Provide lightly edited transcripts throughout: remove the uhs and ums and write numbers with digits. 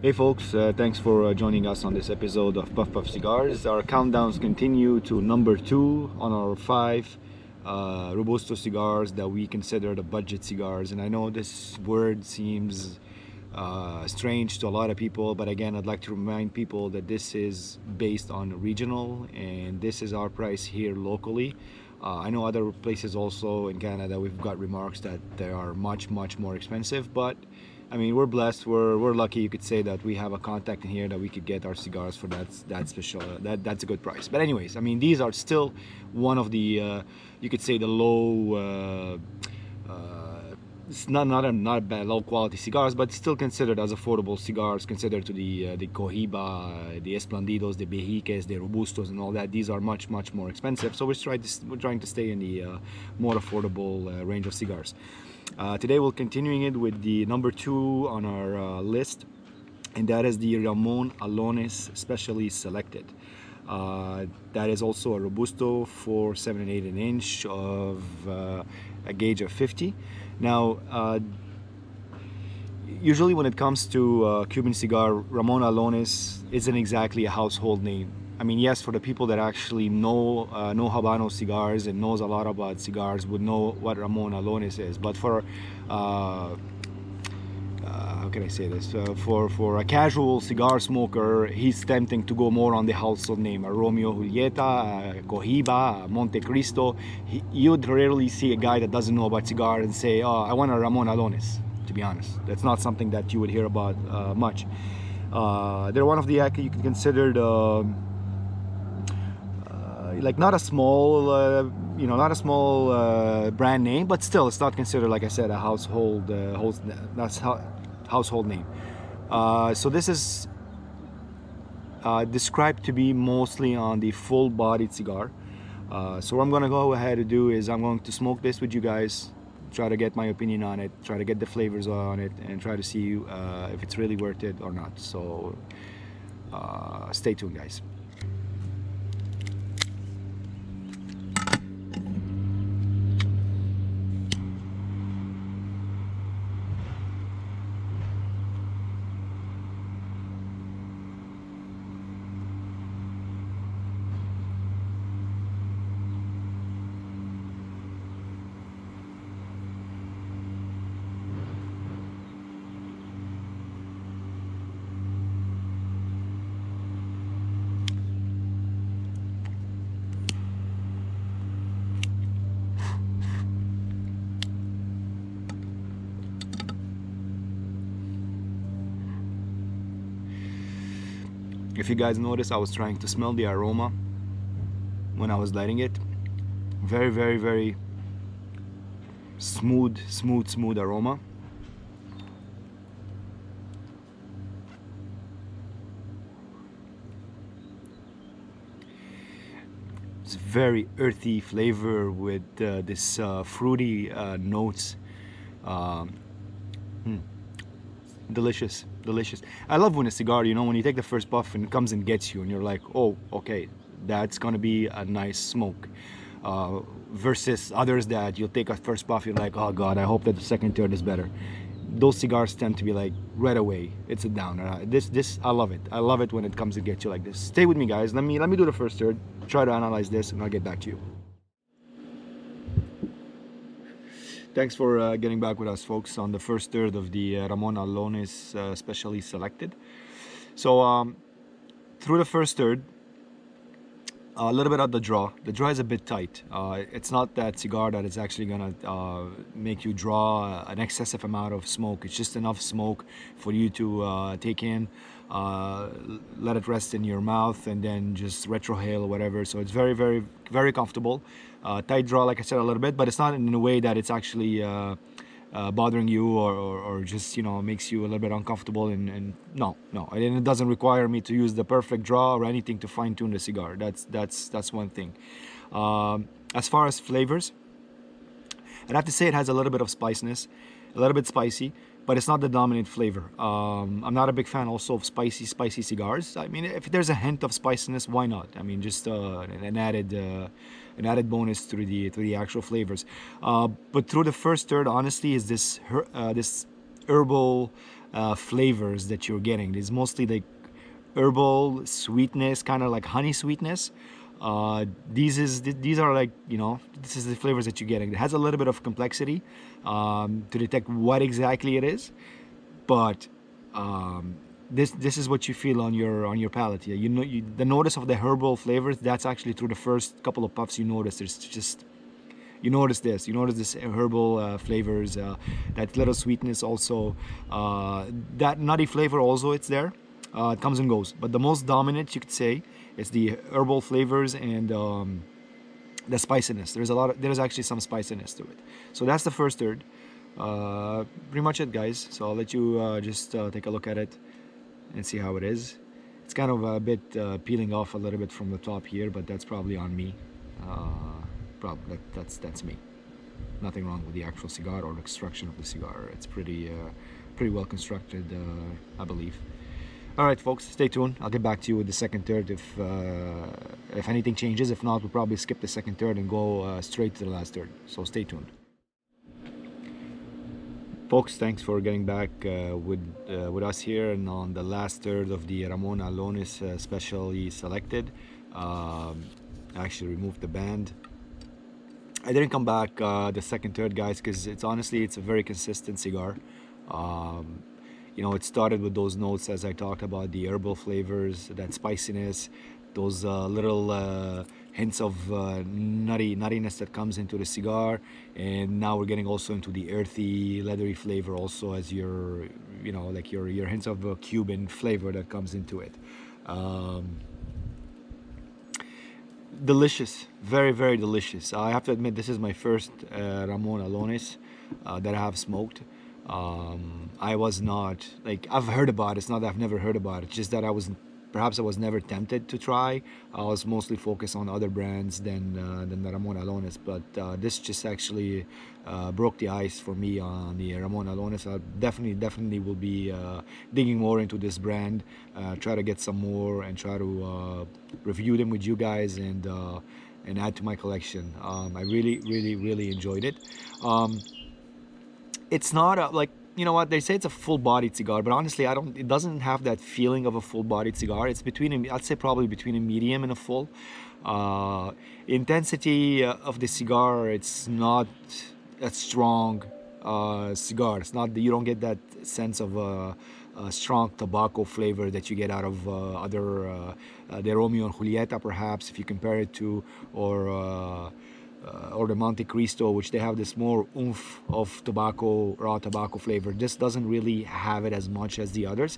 Hey folks, thanks for joining us on this episode of Puff Puff Cigars. Our countdowns continue to number 2 on our 5 Robusto cigars that we consider the budget cigars. And I know this word seems strange to a lot of people, but again, I'd like to remind people that this is based on regional and this is our price here locally. I know other places also in Canada we've got remarks that they are much more expensive, but I mean, we're blessed, we're lucky, you could say, that we have a contact in here that we could get our cigars for that special, that's a good price. But anyways, I mean, these are still one of the you could say the low it's not a bad low quality cigars, but still considered as affordable cigars, considered to the Cohiba, the Esplendidos, the Bejiques, the Robustos, and all that. These are much more expensive, so we're trying to stay in the more affordable range of cigars. Today we're continuing it with the number 2 on our list, and that is the Ramon Allones Specially Selected. That is also a Robusto for 7 and 8 an inch of a gauge of 50. Now, usually when it comes to Cuban cigar, Ramon Allones isn't exactly a household name. I mean, yes, for the people that actually know Habanos cigars and knows a lot about cigars would know what Ramon Allones is. But for how can I say this? For a casual cigar smoker, he's tempting to go more on the household name, a Romeo Julieta, a Cohiba, a Monte Cristo. You'd rarely see a guy that doesn't know about cigar and say, "Oh, I want a Ramon Allones." To be honest, that's not something that you would hear about much. They're one of the you could consider like not a small not a small brand name, but still it's not considered, like I said, a household household name. So this is described to be mostly on the full-bodied cigar. So what I'm gonna go ahead and do is I'm going to smoke this with you guys, try to get my opinion on it, try to get the flavors on it, and try to see if it's really worth it or not. So stay tuned, guys. If you guys notice, I was trying to smell the aroma when I was lighting it. Very smooth aroma. It's very earthy flavor with this fruity notes. Delicious. I love when a cigar, when you take the first puff and it comes and gets you and you're like, oh, okay, that's gonna be a nice smoke. Versus others that you'll take a first puff, you're like, oh god, I hope that the second, third is better. Those cigars tend to be like right away, it's a downer. This I love it. I love it when it comes and gets you like this. Stay with me, guys. Let me do the first third, try to analyze this, and I'll get back to you. Thanks for getting back with us, folks, on the first third of the Ramon Allones Specially Selected. So through the first third, a little bit of the draw. The draw is a bit tight. It's not that cigar that is actually gonna make you draw an excessive amount of smoke. It's just enough smoke for you to take in, let it rest in your mouth, and then just retrohale or whatever. So it's very comfortable. Tight draw, like I said, a little bit, but it's not in a way that it's actually bothering you or just makes you a little bit uncomfortable. And no, and it doesn't require me to use the perfect draw or anything to fine-tune the cigar. That's one thing. As far as flavors, I'd have to say it has a little bit of spiciness, a little bit spicy, but it's not the dominant flavor. I'm not a big fan also of spicy cigars. I mean, if there's a hint of spiciness, why not? I mean, just an added bonus through the actual flavors. But through the first third, honestly, is this herbal, flavors that you're getting. It's mostly like herbal sweetness, kind of like honey sweetness. These are like, you know, this is the flavors that you're getting. It has a little bit of complexity to detect what exactly it is, but this is what you feel on your palate. Yeah, you know, the notice of the herbal flavors, that's actually through the first couple of puffs you notice. There's just, you notice this herbal flavors, that little sweetness also, that nutty flavor also, it's there. It comes and goes, but the most dominant, you could say, is the herbal flavors and the spiciness. There's actually some spiciness to it. So that's the first third. Pretty much it, guys. So I'll let you just take a look at it and see how it is. It's kind of a bit peeling off a little bit from the top here, but that's probably on me. That's me. Nothing wrong with the actual cigar or the construction of the cigar. It's pretty well constructed, I believe. All right, folks, stay tuned. I'll get back to you with the second third if anything changes. If not, we'll probably skip the second third and go straight to the last third. So stay tuned. Folks, thanks for getting back with us here and on the last third of the Ramon Allones Specially Selected. I actually removed the band. I didn't come back the second third, guys, because it's a very consistent cigar. You know, it started with those notes, as I talked about, the herbal flavors, that spiciness, those little hints of nuttiness that comes into the cigar, and now we're getting also into the earthy, leathery flavor also, as your hints of Cuban flavor that comes into it. Delicious, very, very delicious. I have to admit, this is my first Ramon Allones that I have smoked. I was not, like, I've heard about it. It's not that I've never heard about it. It's just that perhaps I was never tempted to try. I was mostly focused on other brands than the Ramon Allones. But this just actually broke the ice for me on the Ramon Allones. I definitely will be digging more into this brand, try to get some more and try to review them with you guys and add to my collection. I really enjoyed it. It's not like, you know what, they say it's a full-bodied cigar, but honestly, it doesn't have that feeling of a full-bodied cigar. It's I'd say probably between a medium and a full. Intensity of the cigar, it's not a strong cigar. It's not, you don't get that sense of a strong tobacco flavor that you get out of other the Romeo and Julieta, perhaps, if you compare it to, or the Monte Cristo, which they have this more oomph of tobacco, raw tobacco flavor. This doesn't really have it as much as the others.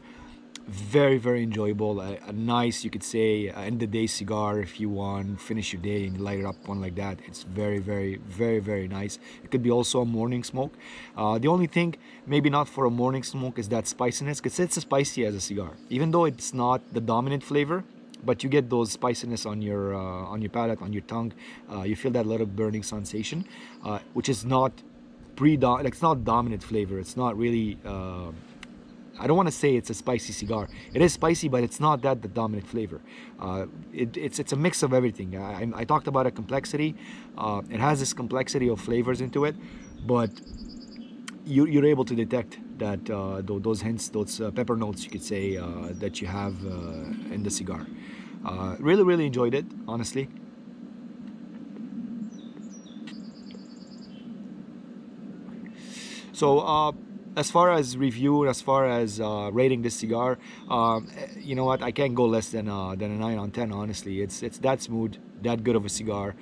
Very, very enjoyable. A nice, you could say, end of the day cigar if you want finish your day and light it up one like that. It's very, very nice. It could be also a morning smoke. The only thing, maybe not for a morning smoke, is that spiciness, because it's spicy as a cigar, even though it's not the dominant flavor. But you get those spiciness on your palate, on your tongue. You feel that little burning sensation, which is not it's not dominant flavor. It's not really. I don't want to say it's a spicy cigar. It is spicy, but it's not the dominant flavor. It's a mix of everything. I talked about a complexity. It has this complexity of flavors into it, but you're able to detect that those hints, those pepper notes, you could say, that you have in the cigar. Really enjoyed it, honestly. So as far as review, as far as rating this cigar, you know what, I can't go less than a 9 on 10, honestly. It's that smooth, that good of a cigar.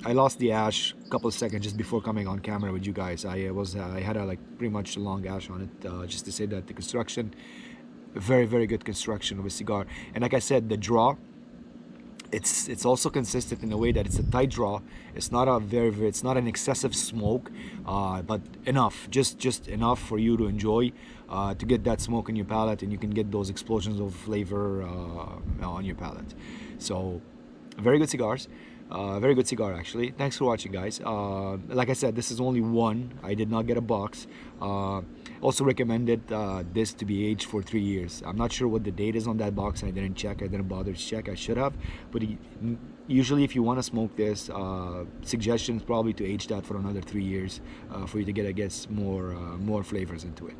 I lost the ash a couple of seconds just before coming on camera with you guys. I had a pretty much a long ash on it, just to say that the construction, very good construction of a cigar. And like I said, the draw, it's also consistent in a way that it's a tight draw. It's not it's not an excessive smoke, but enough, just enough for you to enjoy, to get that smoke in your palate, and you can get those explosions of flavor on your palate. So very good cigars. Very good cigar, actually. Thanks for watching, guys. Like I said, this is only one. I did not get a box. Also recommended this to be aged for 3 years. I'm not sure what the date is on that box. I didn't check. I didn't bother to check. I should have. But usually if you want to smoke this, suggestions probably to age that for another 3 years, for you to get, I guess, more flavors into it.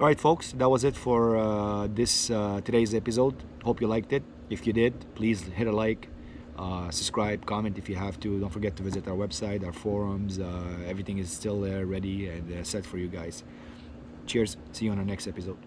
All right, folks, that was it for this today's episode. Hope you liked it. If you did, please hit a like, subscribe, comment if you have to. Don't forget to visit our website, our forums. Everything is still there, ready and set for you guys. Cheers. See you on our next episode.